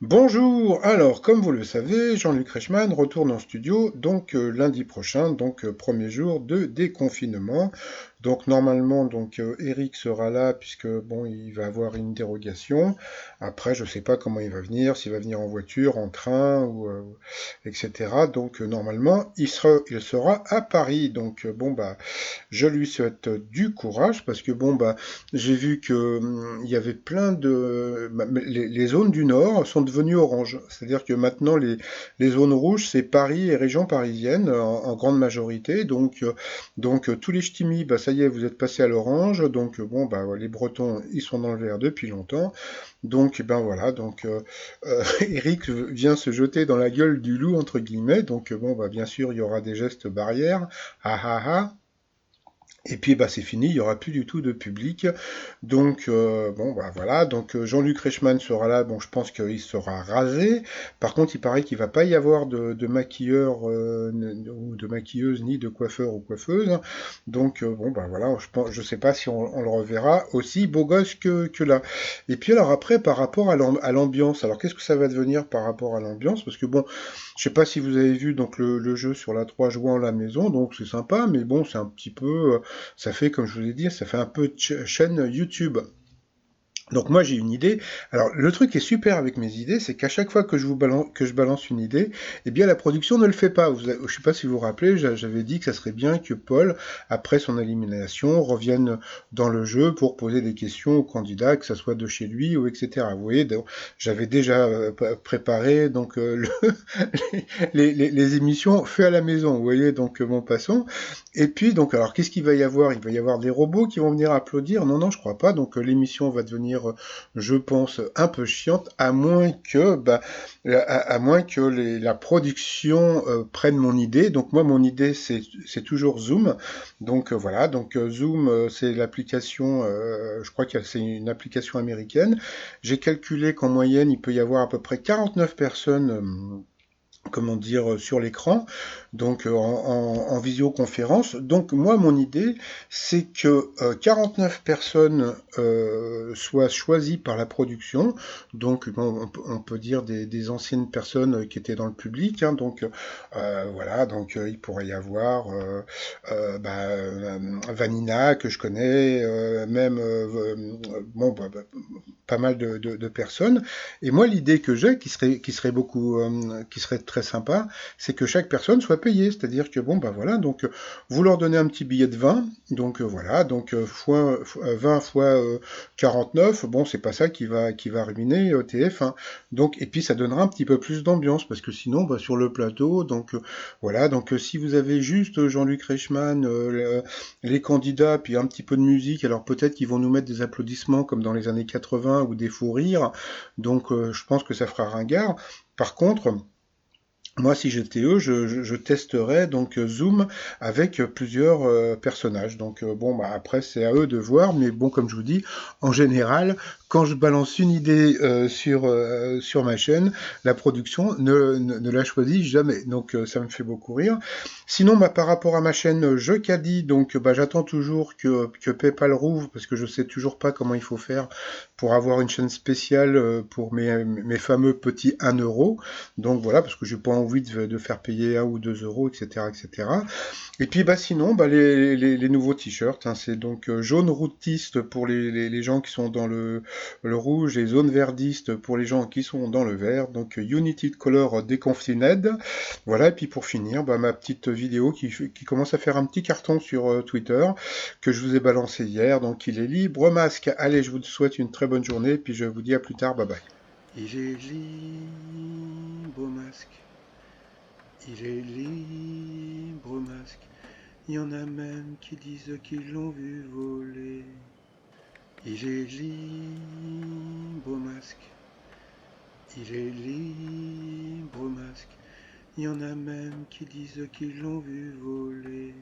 Bonjour, alors comme vous le savez, Jean-Luc Reichmann retourne en studio lundi prochain, premier jour de déconfinement. Donc normalement Eric sera là puisque bon il va avoir une dérogation. Après je sais pas comment il va venir, s'il va venir en voiture, en train ou etc. Normalement il sera à Paris. Bon bah je lui souhaite du courage parce que bon bah j'ai vu que il y avait plein de les zones du Nord sont devenues orange. C'est-à-dire que maintenant les zones rouges c'est Paris et région parisienne en grande majorité. Tous les ch'timis, bah ça y est, vous êtes passés à l'orange. Bon bah les Bretons ils sont dans le vert depuis longtemps. Ben voilà, Eric vient se jeter dans la gueule du loup entre guillemets. Bon bah bien sûr il y aura des gestes barrières. Ah ah ah. Et puis bah c'est fini, il y aura plus du tout de public. Bon bah voilà, Jean-Luc Reichmann sera là, bon je pense qu'il sera rasé. Par contre il paraît qu'il va pas y avoir de maquilleur ou de maquilleuse ni de coiffeur ou coiffeuse. Bon bah voilà, je sais pas si on le reverra aussi beau gosse que là. Et puis alors après par rapport à l'ambiance, alors qu'est-ce que ça va devenir par rapport à l'ambiance? Parce que bon, je sais pas si vous avez vu le jeu sur la 3 jouant à la maison, donc c'est sympa, mais bon c'est un petit peu ça fait, comme je vous ai dit, ça fait un peu chaîne YouTube. Donc moi j'ai une idée. Alors le truc qui est super avec mes idées, c'est qu'à chaque fois que je balance une idée, eh bien la production ne le fait pas. Je sais pas si vous vous rappelez, j'avais dit que ça serait bien que Paul, après son élimination, revienne dans le jeu pour poser des questions aux candidats, que ça soit de chez lui ou etc. Vous voyez, j'avais déjà préparé les émissions fait à la maison. Vous voyez, bon passons. Et puis alors qu'est-ce qu'il va y avoir? Il va y avoir des robots qui vont venir applaudir? Non, non, je crois pas. L'émission va devenir, je pense, un peu chiante, à moins que la production prenne mon idée. Donc moi, mon idée, c'est toujours Zoom. Voilà. Zoom, c'est l'application. Je crois que c'est une application américaine. J'ai calculé qu'en moyenne, il peut y avoir à peu près 49 personnes. Comment dire, sur l'écran, en visioconférence. Donc moi, mon idée, c'est que 49 personnes soient choisies par la production. On peut dire des anciennes personnes qui étaient dans le public. Hein. Voilà, il pourrait y avoir Vanina, que je connais, même pas mal de personnes. Et moi, l'idée que j'ai, qui serait très sympa, c'est que chaque personne soit payée. C'est-à-dire que bon, bah voilà, vous leur donnez un petit billet de 20, voilà, fois 20 fois 49, bon, c'est pas ça qui va ruiner TF1. Et puis ça donnera un petit peu plus d'ambiance, parce que sinon, bah, sur le plateau, voilà, si vous avez juste Jean-Luc Reichmann, les candidats, puis un petit peu de musique, alors peut-être qu'ils vont nous mettre des applaudissements comme dans les années 80 ou des fous rires, je pense que ça fera ringard. Par contre, moi, si j'étais eux, je testerais Zoom avec plusieurs personnages. Bon, bah après c'est à eux de voir, mais bon, comme je vous dis, en général, quand je balance une idée sur ma chaîne, la production ne la choisit jamais. Ça me fait beaucoup rire. Sinon, bah, par rapport à ma chaîne Je Caddy, bah, j'attends toujours que PayPal rouvre parce que je sais toujours pas comment il faut faire pour avoir une chaîne spéciale pour mes fameux petits 1 euro. Voilà, parce que j'ai pas envie de faire payer 1 ou 2 euros, etc., etc. Et puis bah sinon, bah, les nouveaux t-shirts, hein, c'est jaune routiste pour les gens qui sont dans le rouge et zone verdiste pour les gens qui sont dans le vert. Unity Color Deconfined. Voilà, et puis pour finir, bah, ma petite vidéo qui commence à faire un petit carton sur Twitter que je vous ai balancé hier. Il est libre masque. Allez, je vous souhaite une très bonne journée, puis je vous dis à plus tard. Bye bye. Il est libre masque. Il est libre masque. Il y en a même qui disent qu'ils l'ont vu voler. Il est libre masque. Il est libre masque. Il y en a même qui disent qu'ils l'ont vu voler.